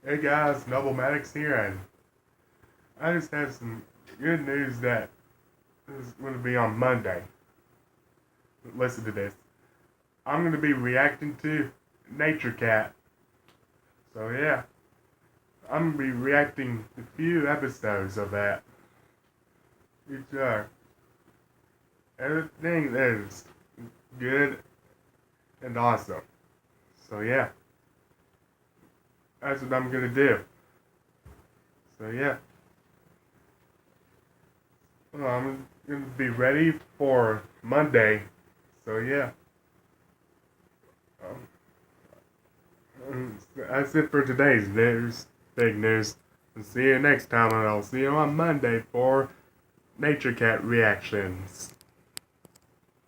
Hey guys, Noble Maddox here, and I just have some good news that is going to be on Monday. Listen to this. I'm going to be reacting to Nature Cat. So yeah, I'm going to be reacting to a few episodes of that. Which are everything that is good and awesome. So yeah, that's what I'm going to do. So yeah. Well, I'm going to be ready for Monday. So yeah. That's it for today's news. Big news. And see you next time, and I'll see you on Monday for Nature Cat reactions.